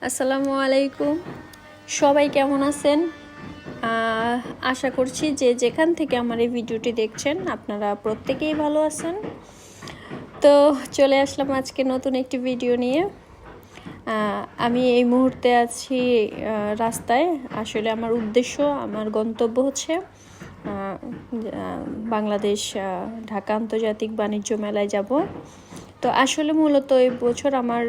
আসসালামু আলাইকুম। সবাই কেমন আছেন? আশা করছি যে যেখান থেকে আমার এই ভিডিওটি দেখছেন আপনারা প্রত্যেকেই ভালো আছেন। তো চলে আসলাম আজকে নতুন একটি ভিডিও নিয়ে। আমি এই মুহূর্তে আছি রাস্তায়। আসলে আমার উদ্দেশ্য, আমার গন্তব্য হচ্ছে বাংলাদেশ ঢাকা আন্তর্জাতিক বাণিজ্য মেলায় যাব। তো আসলে মূলত এই বছর আমার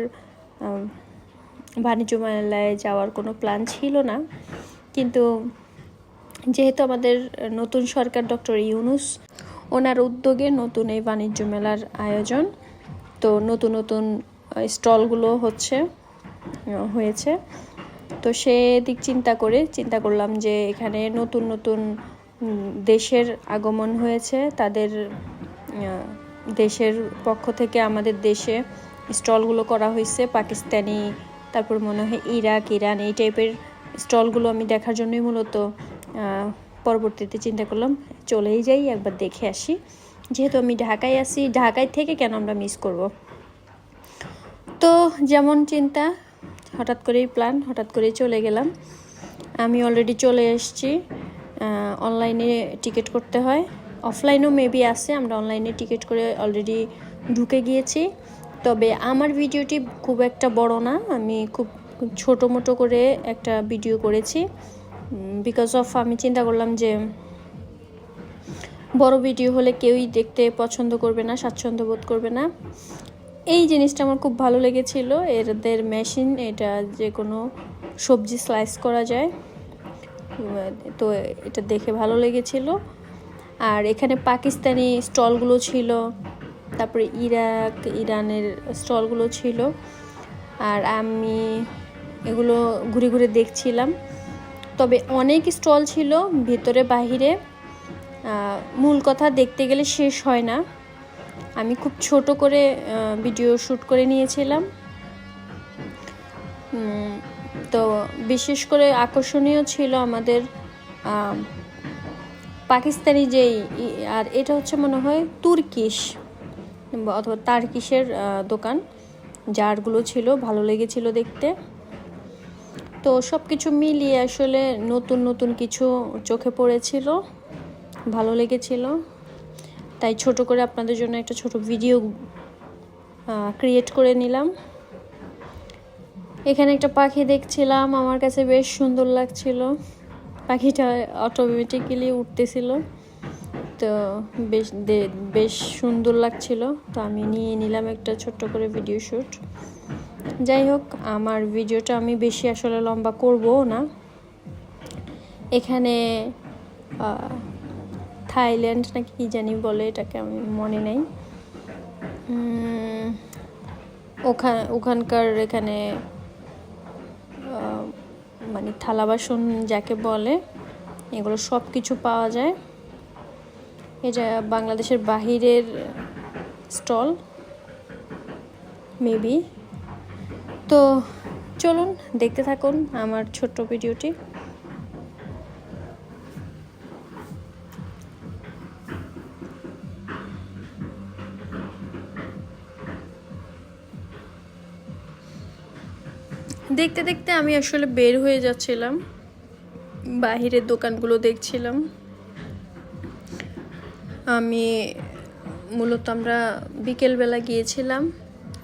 বাণিজ্য মেলায় যাওয়ার কোনো প্ল্যান ছিল না, কিন্তু যেহেতু আমাদের নতুন সরকার ডক্টর ইউনূস ওনার উদ্যোগে নতুন এই বাণিজ্য মেলার আয়োজন, তো নতুন নতুন স্টলগুলো হয়েছে। তো সেদিক চিন্তা করলাম যে এখানে নতুন নতুন দেশের আগমন হয়েছে, তাদের দেশের পক্ষ থেকে আমাদের দেশে স্টলগুলো করা হয়েছে। পাকিস্তানি, তারপর মনে হয় ইরাক, ইরান, এই টাইপের স্টলগুলো আমি দেখার জন্যই মূলত পরবর্তীতে চিন্তা করলাম চলেই যাই, একবার দেখে আসি। যেহেতু আমি ঢাকায় আছি, ঢাকায় থেকে কেন আমরা মিস করব। তো যেমন চিন্তা, হঠাৎ করেই প্ল্যান, হঠাৎ করেই চলে গেলাম। আমি অলরেডি চলে এসেছি। অনলাইনে টিকিট করতে হয়, অফলাইনেও মেবি আছে, আমরা অনলাইনে টিকিট করে অলরেডি ঢুকে গিয়েছি। তবে আমার ভিডিওটি খুব একটা বড় না, আমি খুব ছোটো মোটো করে একটা ভিডিও করেছি। বিকজ অফ আমি চিন্তা করলাম যে বড় ভিডিও হলে কেউই দেখতে পছন্দ করবে না, স্বাচ্ছন্দ্য বোধ করবে না। এই জিনিসটা আমার খুব ভালো লেগেছিল। এদের মেশিন, এটা যে কোনো সবজি স্লাইস করা যায়, তো এটা দেখে ভালো লেগেছিল। আর এখানে পাকিস্তানি স্টলগুলো ছিল, তারপরে ইরাক, ইরানের স্টলগুলো ছিল। আর আমি এগুলো ঘুরে ঘুরে দেখছিলাম। তবে অনেক স্টল ছিল ভিতরে বাহিরে, মূল কথা দেখতে গেলে শেষ হয় না। আমি খুব ছোট করে ভিডিও শ্যুট করে নিয়েছিলাম। তো বিশেষ করে আকর্ষণীয় ছিল আমাদের পাকিস্তানি যেই, আর এটা হচ্ছে মনে হয় তুর্কিশ অথবা টার্কিশের দোকান, জারগুলো ছিল, ভালো লেগেছিল দেখতে। তো সব কিছু মিলিয়ে আসলে নতুন নতুন কিছু চোখে পড়েছিল, ভালো লেগেছিল। তাই ছোট করে আপনাদের জন্য একটা ছোট ভিডিও ক্রিয়েট করে নিলাম। এখানে একটা পাখি দেখছিলাম, আমার কাছে বেশ সুন্দর লাগছিল। পাখিটা অটোমেটিক্যালি উঠতেছিল, তো বেশ সুন্দর লাগছিল। তো আমি নিয়ে নিলাম একটা ছোট্ট করে ভিডিও শ্যুট। যাই হোক, আমার ভিডিওটা আমি বেশি আসলে লম্বা করবো না। এখানে থাইল্যান্ড নাকি কি জানি বলে এটাকে, আমি মনে নেই। ওখানকার এখানে মানে থালা বাসন যাকে বলে, এগুলো সব কিছু পাওয়া যায়। এটা বাংলাদেশের বাহিরের স্টল মেবি। তো চলুন দেখতে থাকুন আমার ছোট্ট ভিডিওটি। দেখতে দেখতে আমি আসলে বের হয়ে যাচ্ছিলাম, বাহিরের দোকানগুলো দেখছিলাম। আমি মূলত আমরা বিকেলবেলা গিয়েছিলাম,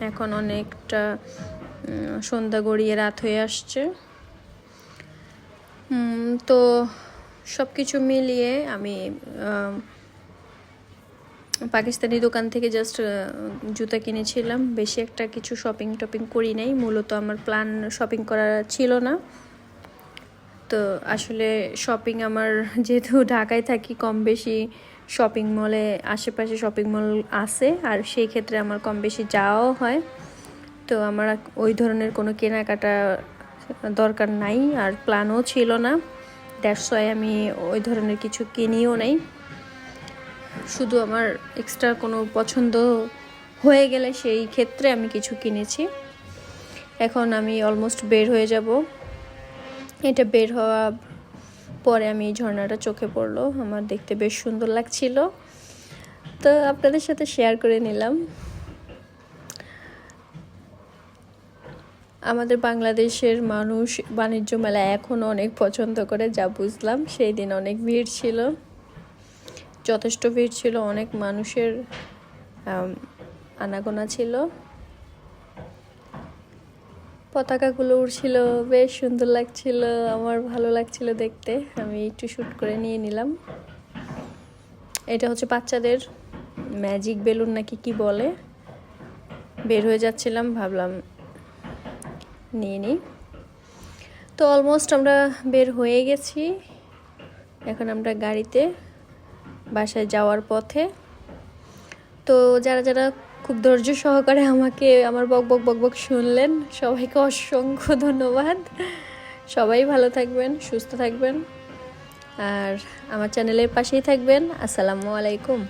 এখন অনেকটা সন্ধ্যা গড়িয়ে রাত হয়ে আসছে। তো সব কিছু মিলিয়ে আমি পাকিস্তানি দোকান থেকে জাস্ট জুতা কিনেছিলাম, বেশি একটা কিছু শপিং করি নাই। মূলত আমার প্ল্যান শপিং করা ছিল না। তো আসলে শপিং আমার, যেহেতু ঢাকায় থাকি, কম বেশি শপিং মলে, আশেপাশে শপিং মল আছে, আর সেই ক্ষেত্রে আমার কম বেশি যাওয়াও হয়। তো আমার ওই ধরনের কোনো কেনাকাটা দরকার নাই, আর প্ল্যানও ছিল না। দ্যাটস ওয়াই আমি ওই ধরনের কিছু কিনিও নাই। শুধু আমার এক্সট্রা কোনো পছন্দ হয়ে গেলে সেই ক্ষেত্রে আমি কিছু কিনেছি। এখন আমি অলমোস্ট বের হয়ে যাব। এটা বের হওয়া পরে আমি এই ঝর্ণাটা চোখে পড়লো, আমার দেখতে বেশ সুন্দর লাগছিল, তো আপনাদের সাথে শেয়ার করে নিলাম। আমাদের বাংলাদেশের মানুষ বাণিজ্য মেলা এখনও অনেক পছন্দ করে, যা বুঝলাম। সেই দিন অনেক ভিড় ছিল, যথেষ্ট ভিড় ছিল, অনেক মানুষের আনাগোনা ছিল। পতাকাগুলো উড়ছিল, বেশ সুন্দর লাগছিল, আমার ভালো লাগছিল দেখতে। আমি একটু শ্যুট করে নিয়ে নিলাম। এটা হচ্ছে বাচ্চাদের ম্যাজিক বেলুন নাকি কি বলে। বের হয়ে যাচ্ছিলাম, ভাবলাম নিয়ে নিই। তো অলমোস্ট আমরা বের হয়ে গেছি। এখন আমরা গাড়িতে বাসায় যাওয়ার পথে। তো যারা যারা খুব ধৈর্য সহকারে আমাকে আমার বক শুনলেন, সবাইকে অসংখ্য ধন্যবাদ। সবাই ভালো থাকবেন, সুস্থ থাকবেন, আর আমার চ্যানেলের পাশেই থাকবেন। আসসালামু আলাইকুম।